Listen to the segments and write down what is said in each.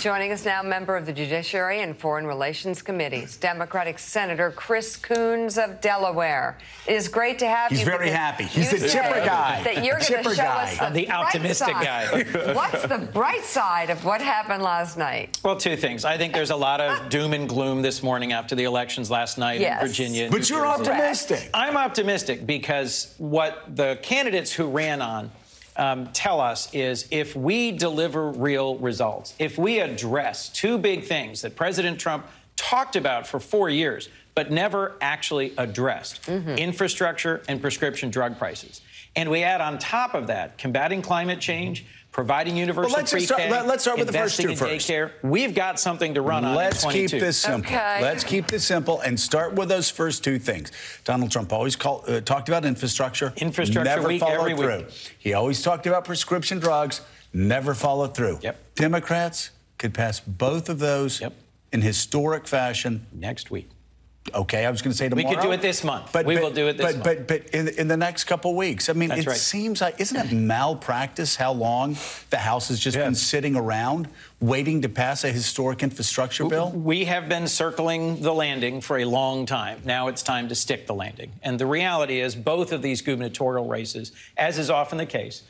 Joining us now, member of the Judiciary and Foreign Relations Committees, Democratic Senator Chris Coons of Delaware. It is great to have you. He's very happy. He's the chipper guy. That you're going to show us the optimistic guy. What's the bright side of what happened last night? Well, two things. I think there's a lot of doom and gloom this morning after the elections last night in Virginia. But you're optimistic. I'm optimistic because what the candidates who ran on tell us is if we deliver real results, if we address two big things that President Trump talked about for 4 years but never actually addressed, infrastructure and prescription drug prices, and we add on top of that combating climate change, providing universal pre-K, let's start with the first two daycare. We've got something to run on. Let's keep this simple. Okay. Let's keep this simple and start with those first two things. Donald Trump always talked about infrastructure. Infrastructure week every week. He always talked about prescription drugs. Never followed through. Democrats could pass both of those in historic fashion next week. Okay, I was going to say tomorrow. We could do it this month. We will do it this month. But in the next couple of weeks. I mean, it seems like, isn't it malpractice how long the House has just been sitting around waiting to pass a historic infrastructure bill? We have been circling the landing for a long time. Now it's time to stick the landing. And the reality is both of these gubernatorial races, as is often the case,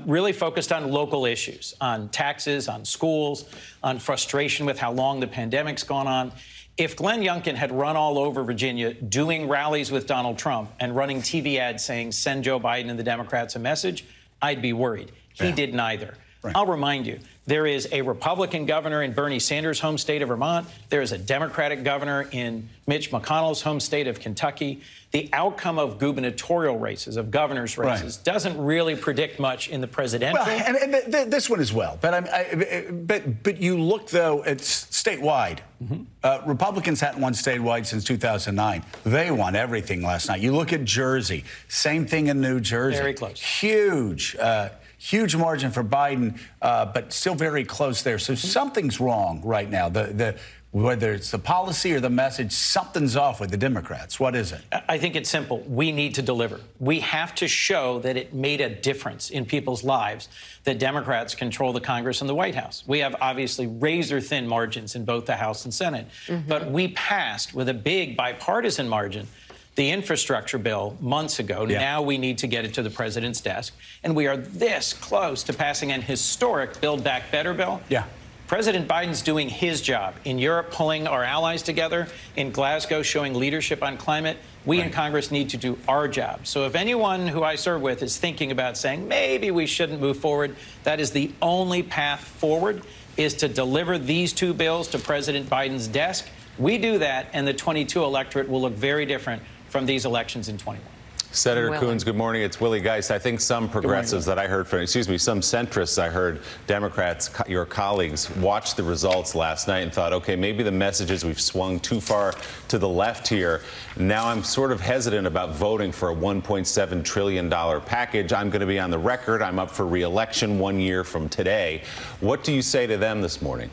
really focused on local issues, on taxes, on schools, on frustration with how long the pandemic's gone on. If Glenn Youngkin had run all over Virginia doing rallies with Donald Trump and running TV ads saying, send Joe Biden and the Democrats a message, I'd be worried. He did neither. I'll remind you, there is a Republican governor in Bernie Sanders' home state of Vermont. There is a Democratic governor in Mitch McConnell's home state of Kentucky. The outcome of gubernatorial races, of governor's races, doesn't really predict much in the presidential. Well, and this one as well. But you look, though, at statewide. Republicans hadn't won statewide since 2009. They won everything last night. You look at Jersey. Same thing in New Jersey. Very close. Huge margin for Biden, but still very close there. So something's wrong right now. Whether it's the policy or the message, something's off with the Democrats. What is it? I think it's simple. We need to deliver. We have to show that it made a difference in people's lives that Democrats control the Congress and the White House. We have obviously razor-thin margins in both the House and Senate, but we passed with a big bipartisan margin the infrastructure bill months ago. Now we need to get it to the president's desk. And we are this close to passing an historic Build Back Better bill. President Biden's doing his job. In Europe, pulling our allies together. In Glasgow, showing leadership on climate. We in Congress need to do our job. So if anyone who I serve with is thinking about saying, maybe we shouldn't move forward, that is the only path forward, is to deliver these two bills to President Biden's desk. We do that, and the 22 electorate will look very different from these elections in 21. Senator Coons, good morning. It's Willie Geist. I think some progressives that I heard from, some centrists I heard, Democrats, your colleagues, watched the results last night and thought, okay, maybe the messages we've swung too far to the left here. Now I'm sort of hesitant about voting for a $1.7 trillion package. I'm going to be on the record. I'm up for re-election 1 year from today. What do you say to them this morning?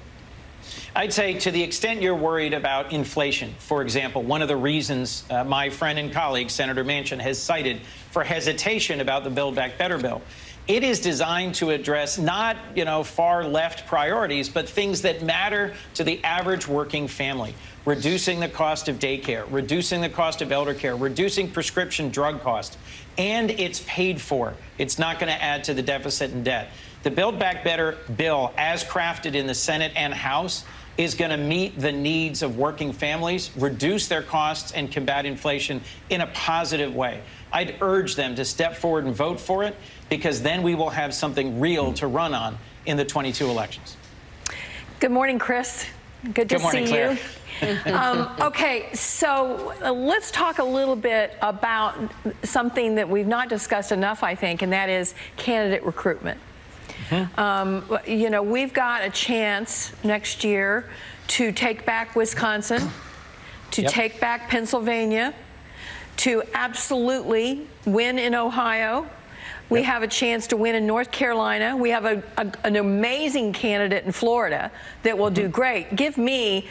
I'd say to the extent you're worried about inflation, for example, one of the reasons my friend and colleague, Senator Manchin, has cited for hesitation about the Build Back Better bill, it is designed to address not, far left priorities, but things that matter to the average working family. Reducing the cost of daycare, reducing the cost of elder care, reducing prescription drug costs, and it's paid for. It's not going to add to the deficit and debt. The Build Back Better bill, as crafted in the Senate and House, is going to meet the needs of working families, reduce their costs, and combat inflation in a positive way. I'd urge them to step forward and vote for it, because then we will have something real to run on in the 22 elections. Good morning, Chris. Good to see you. Okay, so let's talk a little bit about something that we've not discussed enough, I think, and that is candidate recruitment. We've got a chance next year to take back Wisconsin, to take back Pennsylvania, to absolutely win in Ohio. We have a chance to win in North Carolina. We have an amazing candidate in Florida that will do great. Give me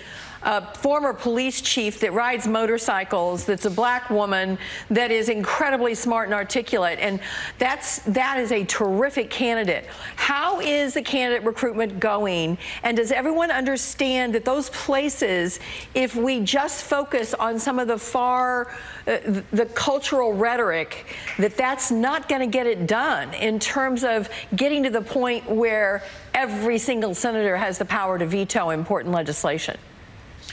a former police chief that rides motorcycles, that's a black woman, that is incredibly smart and articulate, and that is a terrific candidate. How is the candidate recruitment going, and does everyone understand that those places, if we just focus on some of the cultural rhetoric, that's not going to get it done in terms of getting to the point where every single senator has the power to veto important legislation?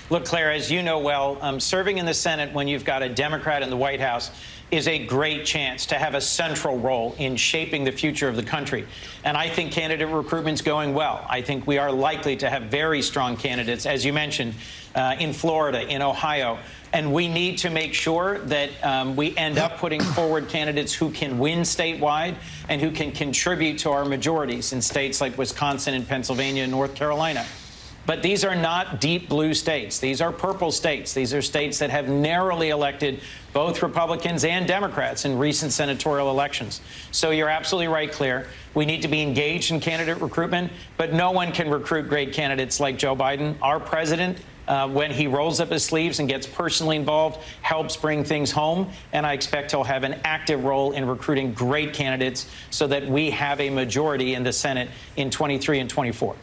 Look, Claire, as you know well, serving in the Senate when you've got a Democrat in the White House is a great chance to have a central role in shaping the future of the country. And I think candidate recruitment's going well. I think we are likely to have very strong candidates, as you mentioned, in Florida, in Ohio. And we need to make sure that we end up putting forward candidates who can win statewide and who can contribute to our majorities in states like Wisconsin and Pennsylvania and North Carolina. But these are not deep blue states. These are purple states. These are states that have narrowly elected both Republicans and Democrats in recent senatorial elections. So you're absolutely right, Claire. We need to be engaged in candidate recruitment, but no one can recruit great candidates like Joe Biden. Our president, when he rolls up his sleeves and gets personally involved, helps bring things home. And I expect he'll have an active role in recruiting great candidates so that we have a majority in the Senate in 23 and 24.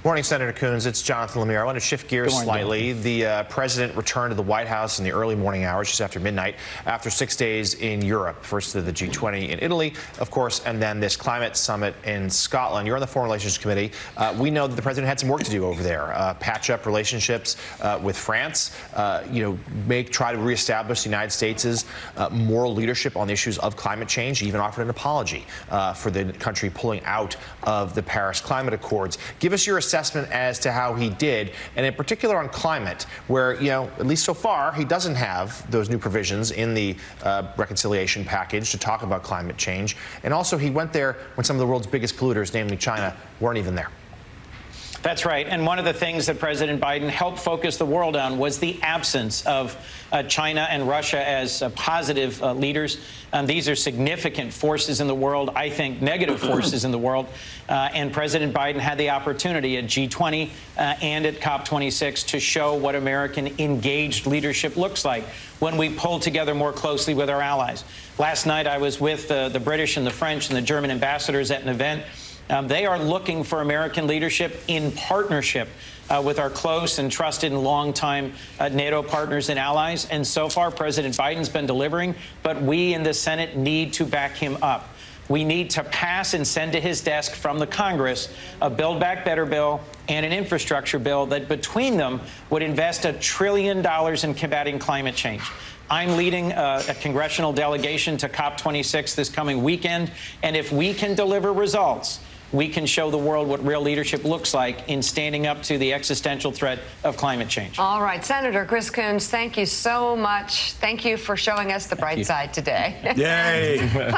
Morning, Senator Coons. It's Jonathan Lemire. I want to shift gears slightly. The president returned to the White House in the early morning hours, just after midnight, after 6 days in Europe. First to the G20 in Italy, of course, and then this climate summit in Scotland. You're on the Foreign Relations Committee. We know that the president had some work to do over there. Patch up relationships with France. Try to reestablish the United States' moral leadership on the issues of climate change. He even offered an apology for the country pulling out of the Paris Climate Accords. Give us your assessment as to how he did, and in particular on climate, where, at least so far, he doesn't have those new provisions in the reconciliation package to talk about climate change. And also, he went there when some of the world's biggest polluters, namely China, weren't even there. That's right. And one of the things that President Biden helped focus the world on was the absence of China and Russia as positive leaders. These are significant forces in the world, I think negative forces in the world. And President Biden had the opportunity at G20 and at COP26 to show what American engaged leadership looks like when we pull together more closely with our allies. Last night, I was with the British and the French and the German ambassadors at an event. They are looking for American leadership in partnership with our close and trusted and longtime NATO partners and allies. And so far, President Biden's been delivering, but we in the Senate need to back him up. We need to pass and send to his desk from the Congress a Build Back Better bill and an infrastructure bill that between them would invest $1 trillion in combating climate change. I'm leading a congressional delegation to COP26 this coming weekend, and if we can deliver results, we can show the world what real leadership looks like in standing up to the existential threat of climate change. All right, Senator Chris Coons, thank you so much. Thank you for showing us the bright side today. Yay.